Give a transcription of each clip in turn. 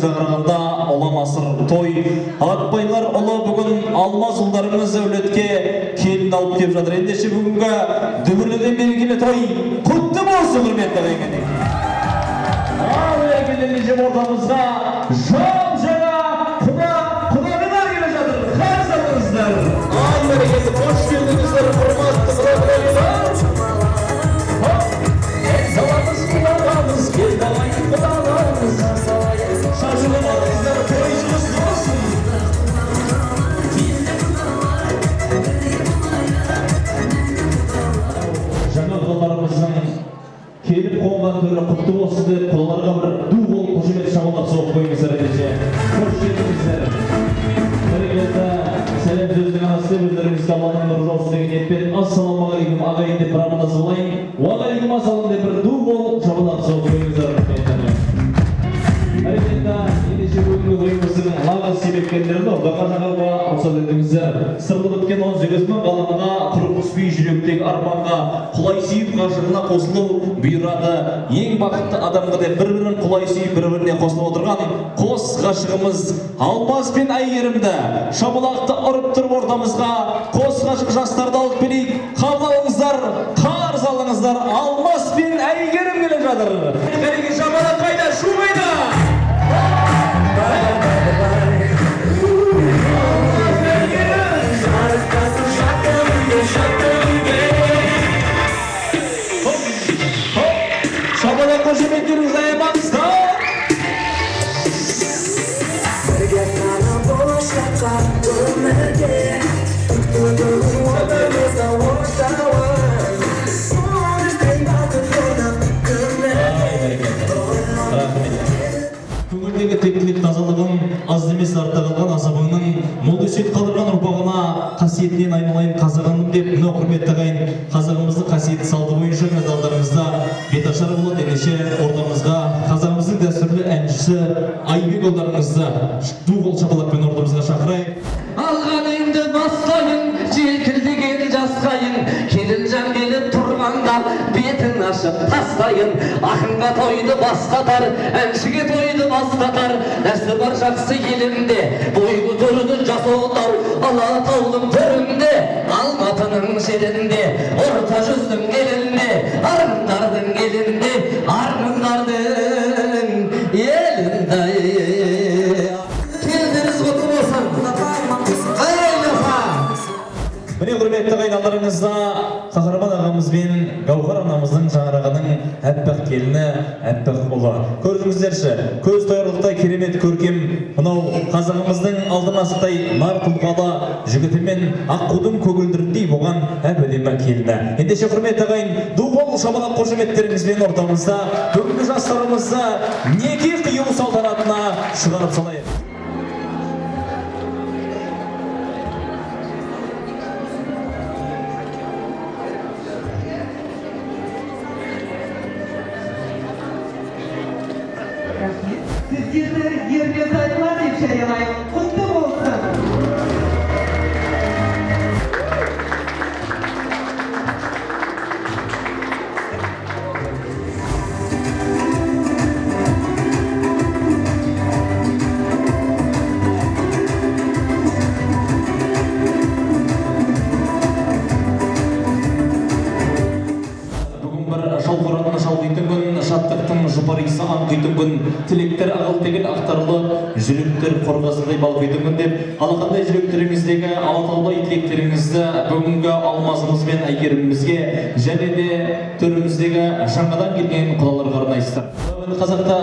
жағырағында оламасыр той. Атбайлар ұлы бүгін алмаз ұлдарымыз әулетке келін алып кеп жатыр. Ендеше бүгінгі дүбірліден белгілі той құтты болсын, құрметті ағайындар. Ал ергендерінше ортамызға жап-жаңа құдағилар келе жатыр. Қарсы алыңыздар. Ай бәрекелді, қош келдіңіздер, құрметті құдағилар. Саламыз құлағамыз, келді ағайын құдағамыз. Шашылып алыңыздар, той жұмыс болсын. Жаңа құдаларымыздың келіп қонған төрі құтты болсын деп құдаларға бір ду қол қошемет шабалақ соғып қойыңыздар ендеше. Қош келдіңіздер. Бәрекелді, сәлем сөздің анасы өздеріңізге Алланың нұры жаусын деген ниетпен ассалаумағалейкум ағайын деп бір амандасып алайын. Уағалейкум ассалам деп бір ду қол шабалақ соғып қойыңыздар. Бәрекелді, ендеше бүгінгі тойымыздың нағыз себепкерлерін ортаға жағуға рұқсат етіңіздер. Сырлы біткен 18 мың ғаламға, құрып түспей жүректегі арманға, құлай сүйіп ғашығына қосылу бұйырады. Ең бақытты адамға деп бір-бірін құлай сүйіп бір-біріне қосылып отырған қос ғашығымыз Алмаз бен Әйгерімді шабалақты ұрып тұрып ортамызға қос ғашық жастарды алып келейік. Қабыл алыңыздар, қарыз алыңыздар. Алмаз бен Әйгерім келе жатыр. Бәрекелді, шабалақ қайда, шу қайда? Şabalak koşemetleriniz ayamazlar. Birge kanım boşlukta dönmedi. Tuttuğum odamızda orta var. Bizden bakıp көңілдегі тектілік тазалығын, аз емес артта қалған азабыңның мол өсиет қалдырған ұрпағына қасиетінен айналайын қазағаным деп, мынау құрметті ағайын қазағымыздың қасиетті салты бойынша медалдарыңызда беташар болады. Ендеше ортамызға қазағымыздың дәстүрлі әншісі Айбек ұлдарыңызды ду қол шапалақпен ортамызға шақырайық. Алған енді бастайын, желкілдеген жасқайын, келінжан келіп тұрғанда бетін ашып тастайын. Ақынға тойды бастатар, әншіге тойды бастатар. Дәстүр бар жақсы елімде, бой көтерді жас отау, Алатаудың төрінде, Алматының жерінде, орта жүздің елінде, армындардың елінде, армындардың елінде. Міне құрметті қайналарыңызда қахарман ағамызбен Гаухар анамыздың шаңырағының әппақ келіні, әппақ ұлы. Көрдіңіздерші, көз тойырлықтай керемет көркем, мынау қазағымыздың алтын асықтай нар тұлғалы жігітімен аққудың көгілдіріндей болған әп-әдемі келіні. Ендеше құрметті ағайын, ду қол шабалақ қошеметтеріңізбен ортамызда бүгінгі жастарымызды неке қию салтанатына шығарып салайық. Sizleri yerine sayılar ifşayamayın. Kutlu olsun. Шаттықтың жұпарысы аңқитын күн, тілектер ағыл тегіл ақтарлы, жүректер қорғасындай балқитын күн деп, алақандай жүректеріңіздегі алатаудай тілектеріңізді бүгінгі Алмазымыз бен Әйгерімімізге және де төріміздегі жаңадан келген құдаларға арнайсыздар. Қазақта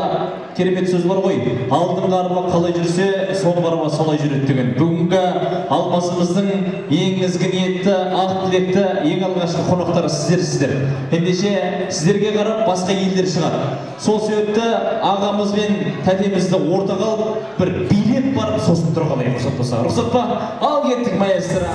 керемет сөз бар ғой, алдыңғы арба қалай жүрсе, соңғы арба солай жүреді деген. Бүгінгі Алмазымыздың ең ізгі ниетті, ақ тілекті, ең алғашқы қонақтары сіздер. Ендеше сіздерге қарап басқа елдер шығар. Сол себепті ағамыз бен тәтемізді ортаға алып, бір билеп барып сосын тұрғалайық, рұқсат болса. Рұқсат па? Ал кеттік, маэстро.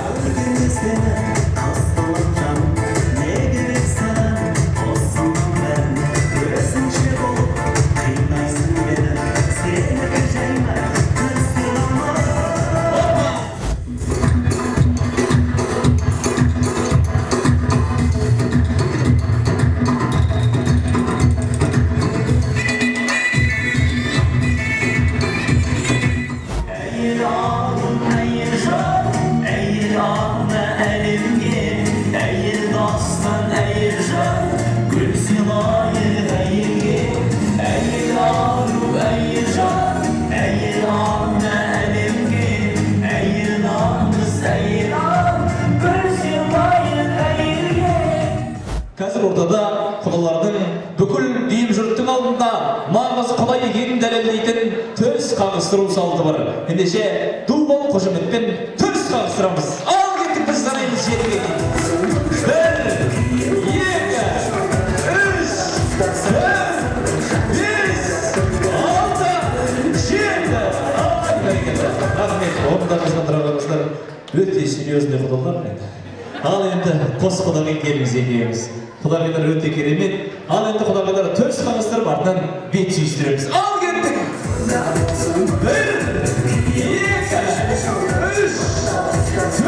Әйел алым, әйел жан, әйел ана әлемге, әйел дастан, әйел жан, гүл сыйлайық әйелге. Әйел алым, әйел жан, әйел ана әлемге, әйел намыс, әйел ан, гүл сыйлайық әйелге. Қазір ортада құдалардың бүкіл дүйім жұрттың алдында нағыз құдай екенін дәлелдейтін төс қағыстыру салты бар. Ендеше ду-бол қошеметпен төс қағыстырамыз. Ал кеттік біз санаймыз жетіге. 1, 2, 3, 4, 5, 6, 7. Рахмет, орындарыңызға тұрғаныңыздар өте серьезный құдалар. Ал енді қос құдағи келіңіз екеуміз. Құдағилар өте керемет. Ал енді құдағилар төс қағыстырып артынан бет сүйістіреміз. Ал кеттік! 1, 2, 3, 4, 5, 6,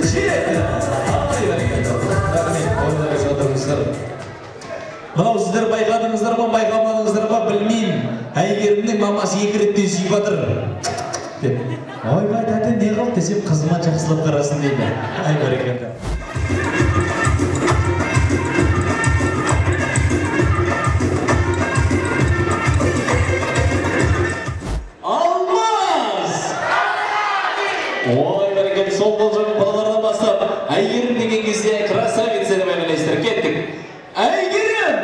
7. Мынау сіздер байқадыңыздар ма, байқамадыңыздар ма білмеймін. Әйгерімнің мамасы 2 реттен сүйіп жатыр. Ойбай тәте не қылды десем қызыма жақсылап қарасын дейді. Ай бәрекелді. Алмаз! Ой бәрекелді, сол болжам балалардан бастап Әйгерім деген кезде красавица деп әңгімелестір. Кеттік. Әйгерім!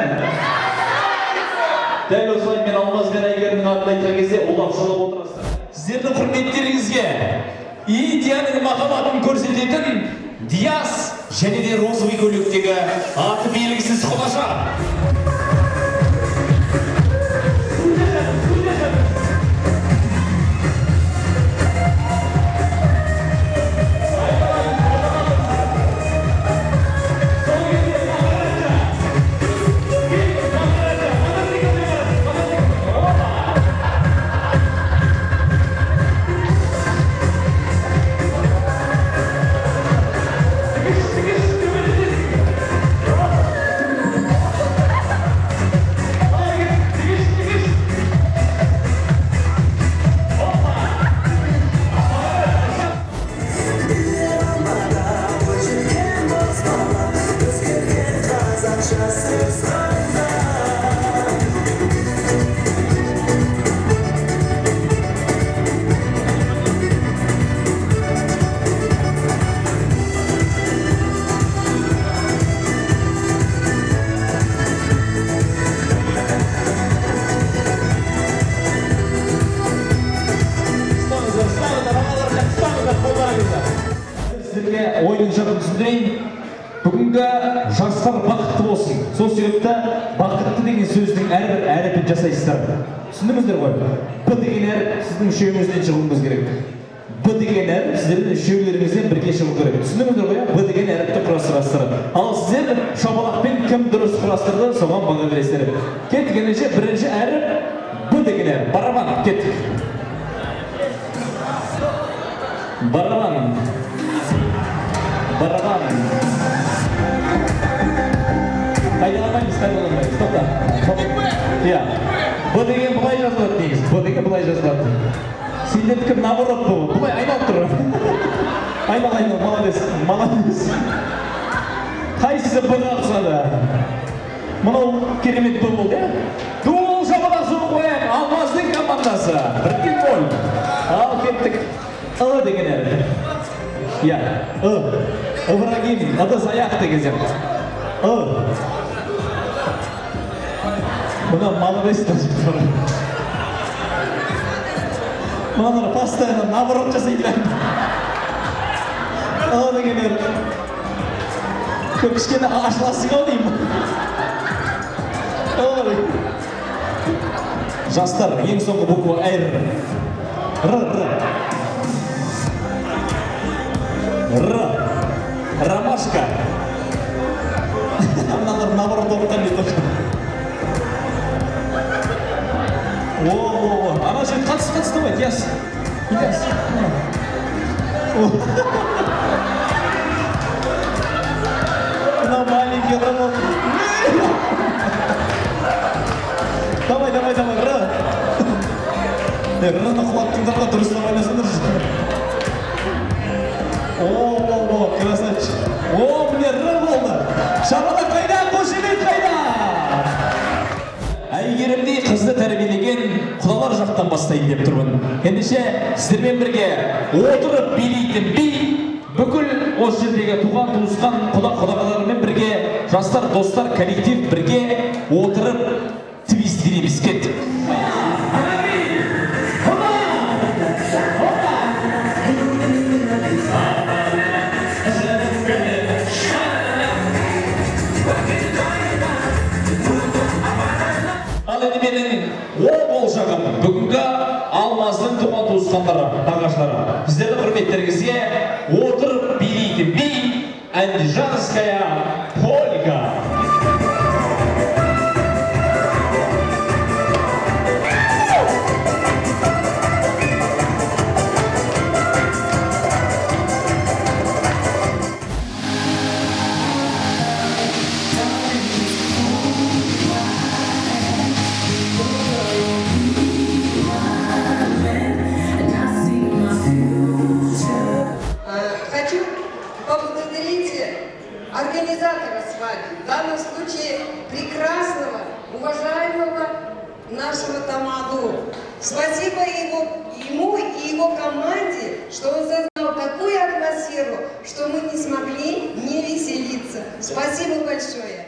Дәл осылай мен Алмаз бен Әйгерімнің атын айтқан кезде олап салып отырасыздар. Сіздердің құрметтеріңізге Индияның махаббатын көрсететін Диас және де розовый көйлектегі аты белгісіз құлаша. Сіздерге ойын жағын түсіндірейін. Бүгінгі жастар бақытты болсын. Сол себепті бақытты деген сөздің әрбір әріпін жасайсыздар. Түсіндіңіздер ғой? Б деген әріп сіздің үшеуіңізден шығуыңыз керек. Б деген әріп сіздердің үшеулеріңізден бірге шығу керек. Түсіндіңіздер ғой? Б деген әріпті құрастырасыздар. Ал сіздер шапалақпен кім дұрыс құрастырды, соған баға бересіздер. Кеттік, ендеше бірінші әріп Б деген әріп. Барабан, кеттік. Барабан. Барабан. Қайдаламаймыз. Тоқта. Иә. Б деген бұлай жазылады дейіз. Б деген бұлай жазылады. Сендердікі наоборот бұл. Бұлай айналып тұр. Айнал, молодец. Қайсысы Б-ға ұқсады? Мынау керемет Б болды, иә? Дуыл шапалақсын қояйық. Алмаздың командасы. Бірген гол. Ал кеттік. Ы деген әріп. Иә. Ыбрагим. Ыдыс аяқ деген сияқты. Мына молодец даже. Мыналар постоянно наоборот жасайды. Деген әріп. Кішкене ашыласың ау деймін. Жастар, ең соңғы буква Р. Ромашка. Мыналар наоборот оқыған дейді. Ана жер қатыс давай, яс. Мына маленький Роман. Давай, Р. Рына құлақтыңдар да дұрыстап ойнасыңдар. О, красавчик. О, міне ры болды. Шабалақ қайда, қошемет қайда? Әйгерімдей қызды тәрбиелеген құдалар жақтан бастайын деп тұрмын. Ендеше сіздермен бірге отырып билейтін би, бүкіл осы жердегі туған туысқан құда-құдағалармен бірге, жастар, достар, коллектив бірге отырып твисттеріміз кеттік. Ал енді менің ол жағым бүгінгі Алмаздың туған туысқандары, нағашылары, сіздердің құрметтеріңізге отырып билейтін би Андижанская полька. Хочу поблагодарить организатора свадьбы, в данном случае прекрасного, уважаемого нашего Тамаду. Спасибо ему и его команде, что он создал такую атмосферу, что мы не смогли не веселиться. Спасибо большое.